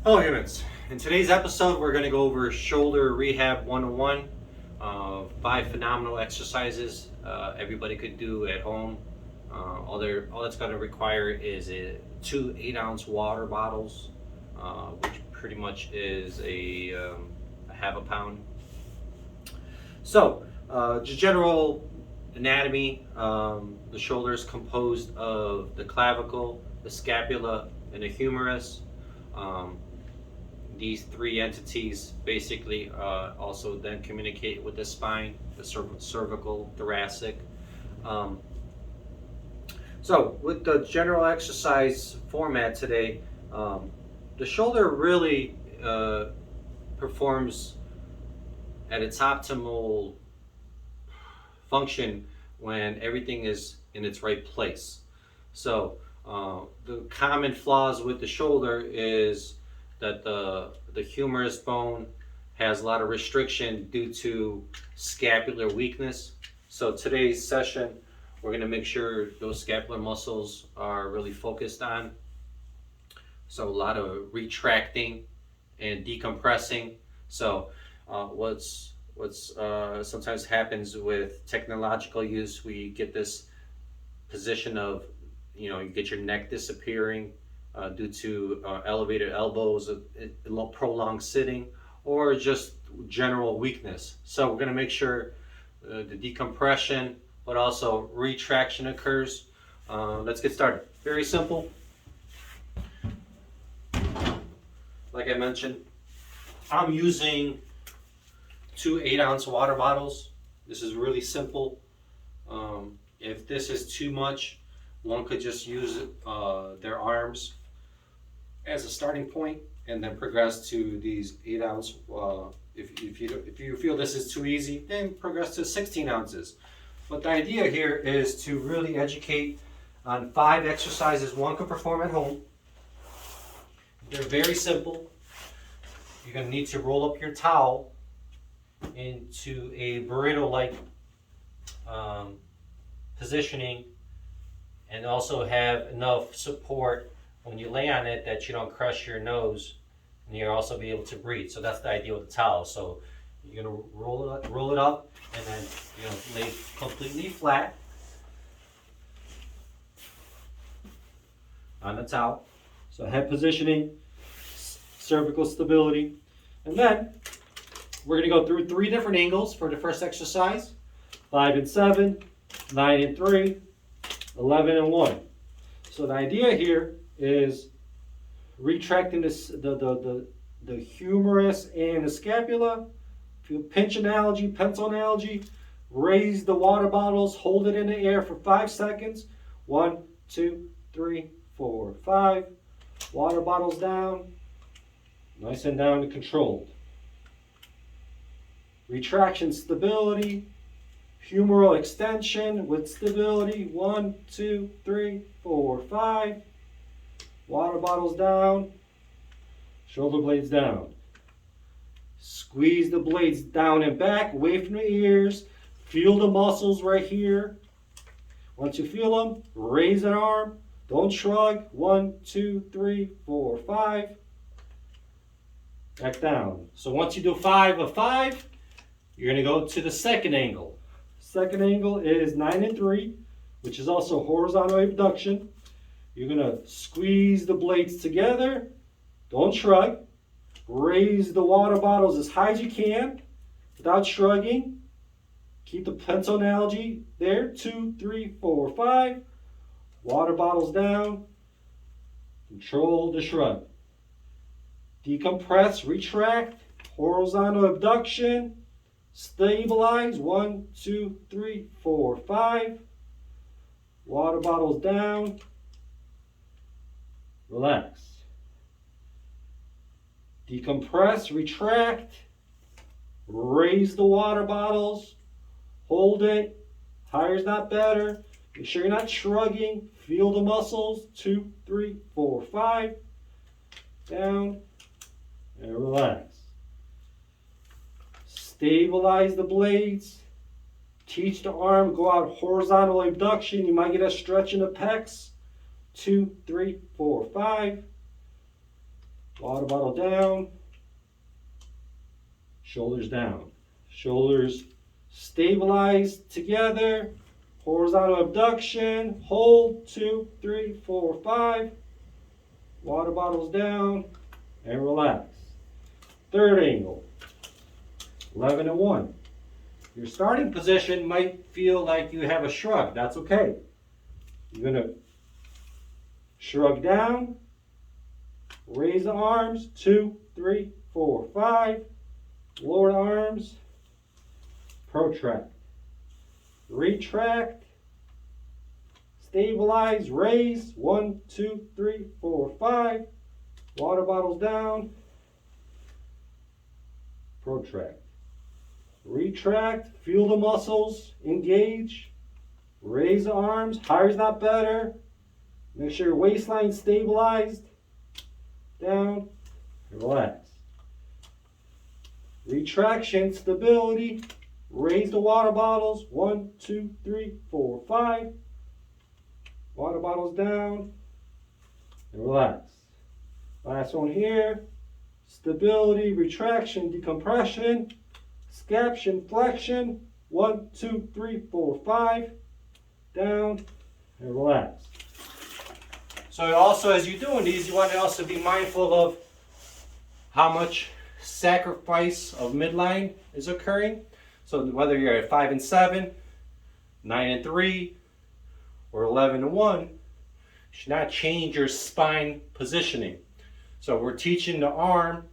Hello humans. In today's episode we're going to go over shoulder rehab 101, 5 phenomenal exercises everybody could do at home. All that's going to require is 2 8-ounce water bottles, which pretty much is a half a pound. So just general anatomy, the shoulder is composed of the clavicle, the scapula, and the humerus. Um, these 3 entities basically also then communicate with the spine, the cervical, thoracic. Um, so with the general exercise format today, the shoulder really performs at its optimal function when everything is in its right place. So the common flaws with the shoulder is that the humerus bone has a lot of restriction due to scapular weakness. So today's session, we're going to make sure those scapular muscles are really focused on. So a lot of retracting and decompressing. So what's sometimes happens with technological use, we get this position of, you get your neck disappearing due to elevated elbows, prolonged sitting, or just general weakness. So we're going to make sure the decompression, but also retraction occurs. Let's get started. Very simple. Like I mentioned, I'm using 2 8-ounce water bottles. This is really simple. If this is too much, one could just use their arms as a starting point and then progress to these 8-ounce. If you feel this is too easy, then progress to 16 ounces. But the idea here is to really educate on 5 exercises one can perform at home. They're very simple. You're going to need to roll up your towel into a burrito-like positioning, and also have enough support when you lay on it that you don't crush your nose, and you'll also be able to breathe. So that's the idea with the towel. So you're going to roll it up and then lay completely flat on the towel. So head positioning, cervical stability, and then we're going to go through 3 different angles for the first exercise: 5 and 7, 9 and 3, 11 and 1. So the idea here is retracting the humerus and the scapula. If you pinch analogy, pencil analogy, raise the water bottles, hold it in the air for 5 seconds. 1, 2, 3, 4, 5. Water bottles down, nice and down and controlled. Retraction, stability, humeral extension with stability. 1, 2, 3, 4, 5. Water bottles down, shoulder blades down. Squeeze the blades down and back, away from the ears. Feel the muscles right here. Once you feel them, raise an arm. Don't shrug. 1, 2, 3, 4, 5. Back down. So once you do 5 of 5, you're going to go to the second angle. Second angle is 9 and 3, which is also horizontal abduction. You're going to squeeze the blades together. Don't shrug. Raise the water bottles as high as you can without shrugging. Keep the pencil analogy there. 2, 3, 4, 5. Water bottles down. Control the shrug. Decompress, retract, horizontal abduction. Stabilize. 1, 2, 3, 4, 5. Water bottles down. Relax. Decompress, retract. Raise the water bottles. Hold it. Higher's not better. Make sure you're not shrugging. Feel the muscles. 2, 3, 4, 5. Down. And relax. Stabilize the blades. Teach the arm, go out horizontal abduction. You might get a stretch in the pecs. 2, 3, 4, 5. Water bottle down, shoulders down. Shoulders stabilized together, horizontal abduction, hold, 2, 3, 4, 5. Water bottles down, and relax. Third angle, 11 and 1. Your starting position might feel like you have a shrug. That's okay. You're going to shrug down, raise the arms, 2, 3, 4, 5. Lower the arms, protract, retract, stabilize, raise, 1, 2, 3, 4, 5. Water bottles down, protract, retract, feel the muscles, engage, raise the arms, higher is not better. Make sure your waistline stabilized, down, and relax. Retraction, stability, raise the water bottles, 1, 2, 3, 4, 5. Water bottles down, and relax. Last one here, stability, retraction, decompression, scaption, flexion, 1, 2, 3, 4, 5. Down, and relax. So also, as you're doing these, you want to also be mindful of how much sacrifice of midline is occurring. So whether you're at 5 and 7, 9 and 3, or 11 and 1, you should not change your spine positioning. So we're teaching the arm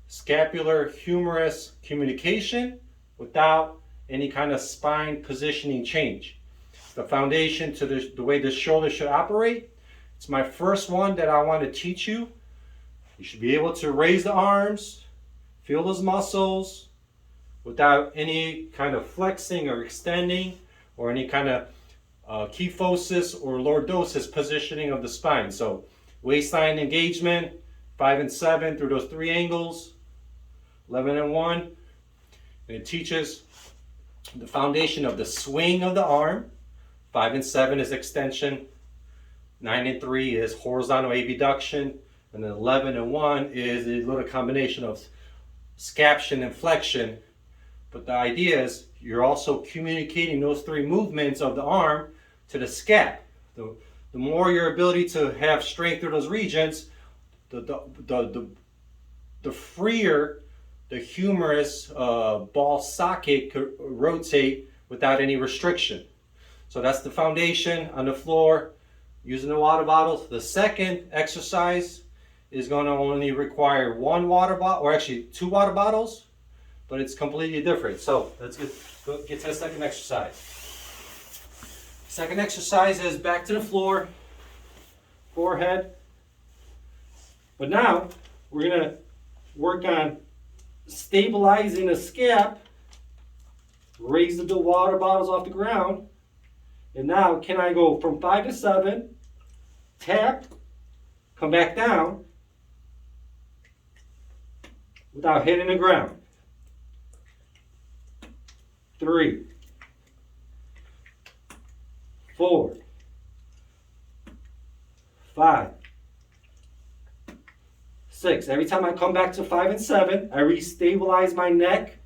scapular humerus communication without any kind of spine positioning change. The foundation to the way the shoulder should operate. It's my first one that I want to teach you. You should be able to raise the arms, feel those muscles without any kind of flexing or extending or any kind of kyphosis or lordosis positioning of the spine. So waistline engagement, 5 and 7 through those 3 angles, 11 and 1. And it teaches the foundation of the swing of the arm. 5 and 7 is extension, 9 and 3 is horizontal abduction, and then 11 and 1 is a little combination of scaption and flexion. But the idea is you're also communicating those 3 movements of the arm to the scap. The more your ability to have strength through those regions, the freer the humerus ball socket could rotate without any restriction. So that's the foundation on the floor using the water bottles. The second exercise is going to only require 1 water bottle, or actually 2 water bottles, but it's completely different. So let's get to the second exercise. Second exercise is back to the floor, forehead. But now we're going to work on stabilizing the scap, raise the water bottles off the ground. And now can I go from 5 to 7, tap, come back down without hitting the ground. 3, 4, 5, 6. Every time I come back to 5 and 7, I re-stabilize my neck,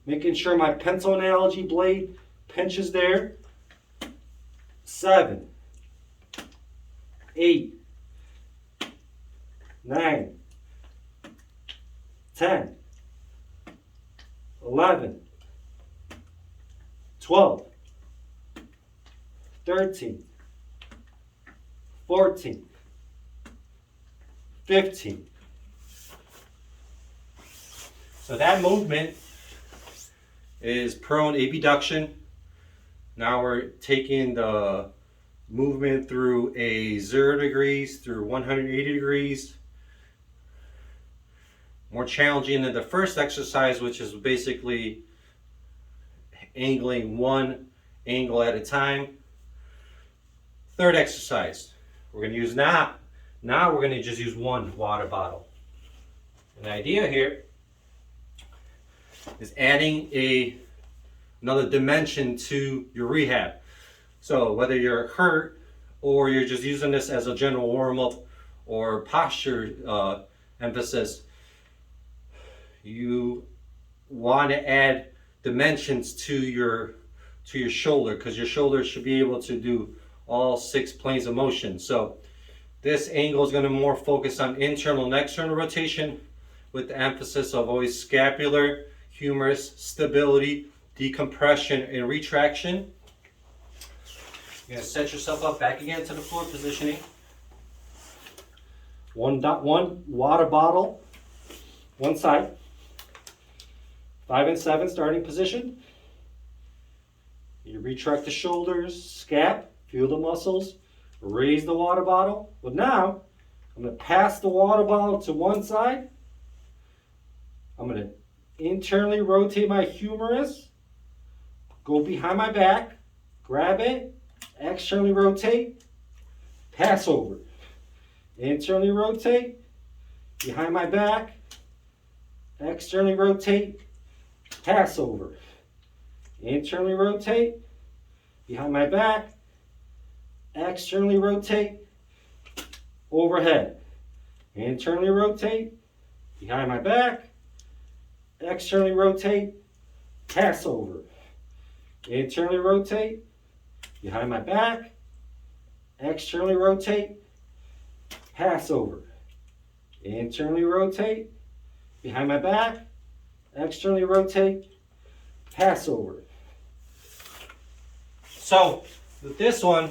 making sure my pencil analogy blade pinches there. 7, 8, 9, 10, 11, 12, 13, 14, 15. So that movement is prone abduction. Now we're taking the movement through a 0 degrees through 180 degrees. More challenging than the first exercise, which is basically angling 1 angle at a time. Third exercise, we're going to use now we're going to just use 1 water bottle. And the idea here is adding another dimension to your rehab. So whether you're hurt or you're just using this as a general warm-up or posture emphasis, you want to add dimensions to your shoulder, because your shoulder should be able to do all 6 planes of motion. So this angle is going to more focus on internal and external rotation, with the emphasis of always scapular, humerus, stability, decompression, and retraction. You're going to set yourself up back again to the floor positioning. 1.1 water bottle, one side. 5 and 7 starting position. You retract the shoulders, scap, feel the muscles, raise the water bottle. But now, I'm going to pass the water bottle to one side. I'm going to internally rotate my humerus, go behind my back, grab it, externally rotate, pass over. Internally rotate, behind my back, externally rotate, pass over. Internally rotate, behind my back, externally rotate, overhead. Internally rotate, behind my back, externally rotate, pass over. Internally rotate, behind my back, externally rotate, pass over. Internally rotate, behind my back, externally rotate, pass over. So with this one,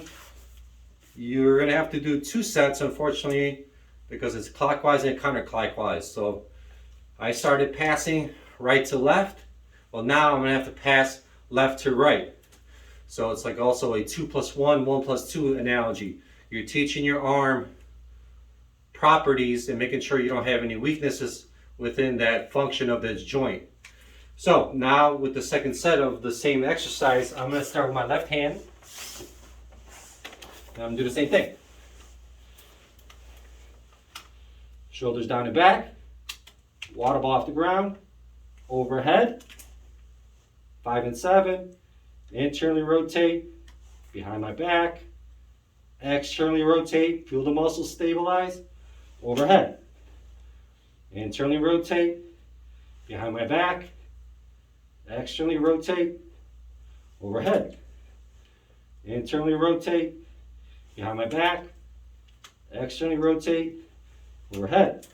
you're going to have to do 2 sets, unfortunately, because it's clockwise and counterclockwise. So I started passing right to left. Well, now I'm going to have to pass left to right. So it's like also a 2 plus 1, 1 plus 2 analogy. You're teaching your arm properties and making sure you don't have any weaknesses within that function of this joint. So now with the second set of the same exercise, I'm going to start with my left hand. And I'm going to do the same thing. Shoulders down and back. Water ball off the ground. Overhead. 5 and 7. Internally rotate. Behind my back. Externally rotate. Feel the muscles stabilize. Overhead. Internally rotate. Behind my back. Externally rotate. Overhead. Internally rotate. Behind my back. Externally rotate. Overhead.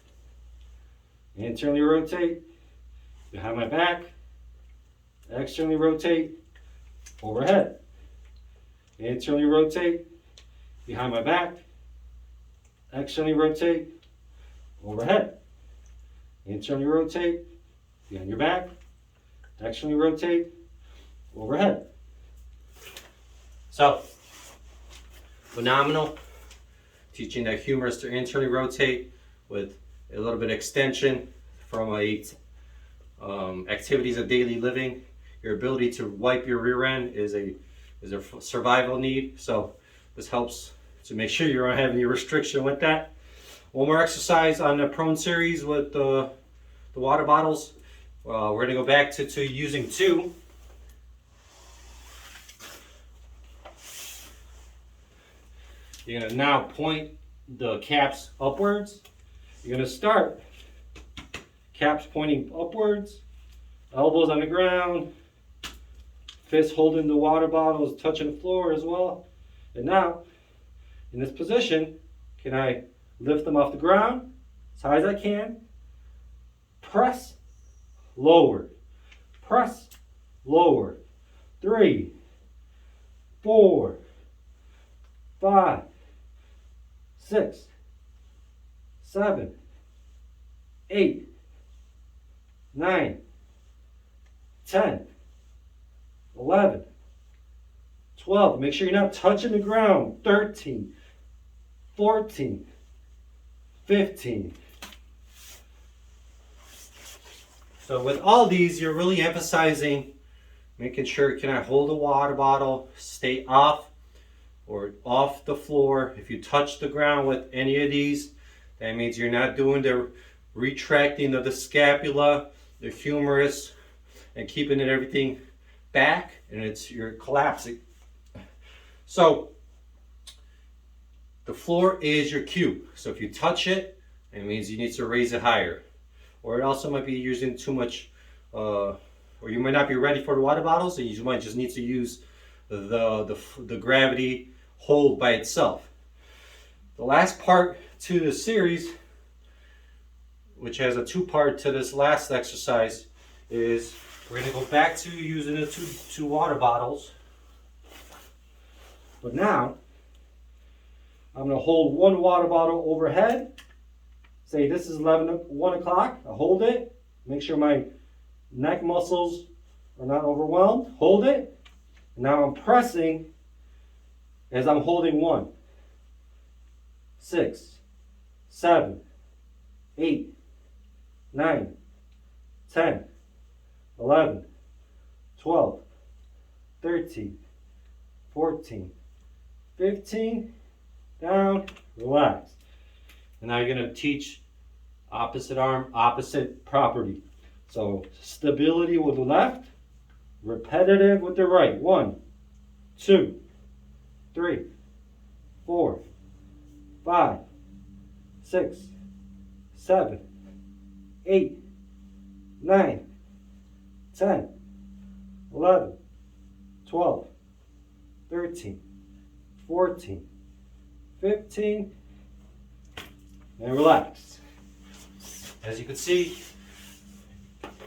Internally rotate. Behind my back. Externally rotate. Overhead. Internally rotate. Behind my back. Externally rotate. Overhead. Internally rotate. Behind your back. Externally rotate. Overhead. So, phenomenal. Teaching that humerus to internally rotate with a little bit of extension from activities of daily living. Your ability to wipe your rear end is a survival need. So this helps to make sure you don't have any restriction with that. One more exercise on the prone series with the water bottles. We're going to go back to using 2. You're going to now point the caps upwards. You're going to start caps pointing upwards, elbows on the ground, fists holding the water bottles, touching the floor as well. And now, in this position, can I lift them off the ground as high as I can, press, lower, press, lower. 3, 4, 5, 6, 7, 8, 9, 10, 11, 12. Make sure you're not touching the ground. 13, 14, 15. So with all these, you're really emphasizing making sure, can I hold a water bottle, stay off or off the floor. If you touch the ground with any of these, that means you're not doing the retracting of the scapula, the humerus, and keeping it everything back, and you're collapsing. So the floor is your cue. So if you touch it It means you need to raise it higher. Or it also might be using too much, or you might not be ready for the water bottles, and you might just need to use the gravity hold by itself. The last part to the series, which has a two-part to this last exercise, is we're going to go back to using the two water bottles. But now, I'm going to hold one water bottle overhead. Say this is 1 o'clock. I hold it. Make sure my neck muscles are not overwhelmed. Hold it. Now I'm pressing as I'm holding 1, 6, 7, 8, 9, 10, 11, 12, 13, 14, 15, down, relax. And now you're going to teach opposite arm, opposite property. So stability with the left, repetitive with the right. 1, 2, 3, 4, 5, 6, 7, 8, 9, 10, 11, 12, 13, 14, 15, and relax. As you can see,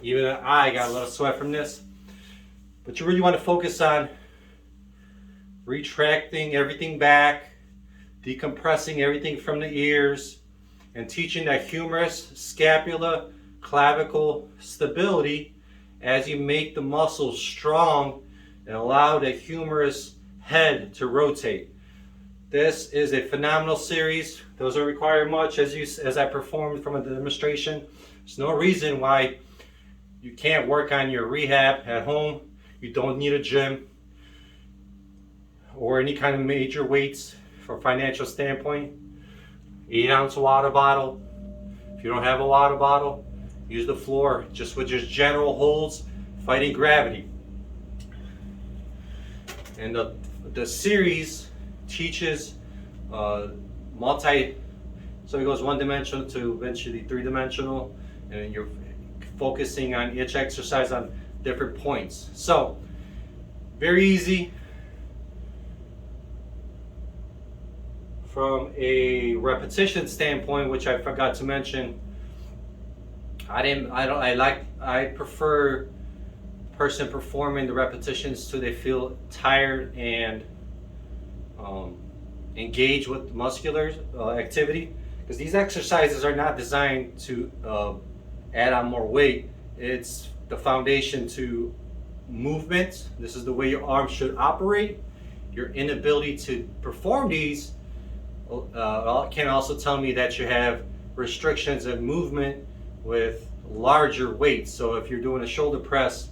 even I got a little sweat from this. But you really want to focus on retracting everything back, decompressing everything from the ears, and teaching that humerus, scapula, clavicle stability as you make the muscles strong and allow the humerus head to rotate. This is a phenomenal series. Those don't require much as I performed from a demonstration. There's no reason why you can't work on your rehab at home. You don't need a gym or any kind of major weights from a financial standpoint. 8-ounce water bottle. If you don't have a water bottle, use the floor just with just general holds, fighting gravity. And the series teaches so it goes 1-dimensional to eventually 3-dimensional, and you're focusing on each exercise on different points. So very easy. From a repetition standpoint, which I forgot to mention, I prefer person performing the repetitions till they feel tired and engage with muscular activity, because these exercises are not designed to add on more weight. It's the foundation to movement. This is the way your arm should operate. Your inability to perform these can also tell me that you have restrictions in movement with larger weights. So if you're doing a shoulder press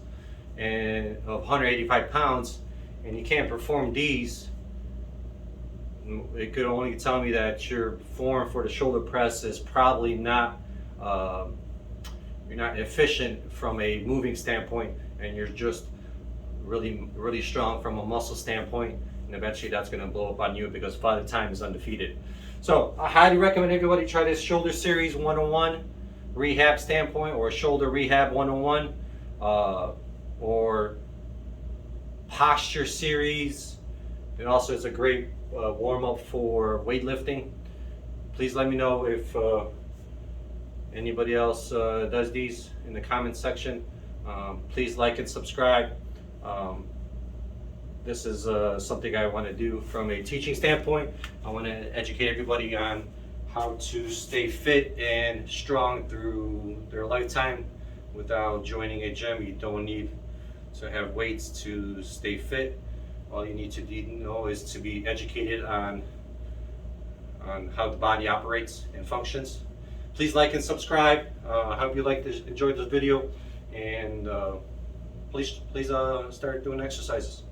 of 185 pounds and you can't perform these, it could only tell me that your form for the shoulder press is probably not you're not efficient from a moving standpoint, and you're just really strong from a muscle standpoint, and eventually that's going to blow up on you because Father Time is undefeated. So I highly recommend everybody try this shoulder series 101 rehab standpoint, or shoulder rehab 101, or posture series. It also is a great warm-up for weightlifting. Please let me know if anybody else does these in the comment section. Please like and subscribe. This is something I want to do from a teaching standpoint. I want to educate everybody on how to stay fit and strong through their lifetime without joining a gym. You don't need to have weights to stay fit. All you need to know is to be educated on how the body operates and functions. Please like and subscribe. I hope you enjoyed this video, and please start doing exercises.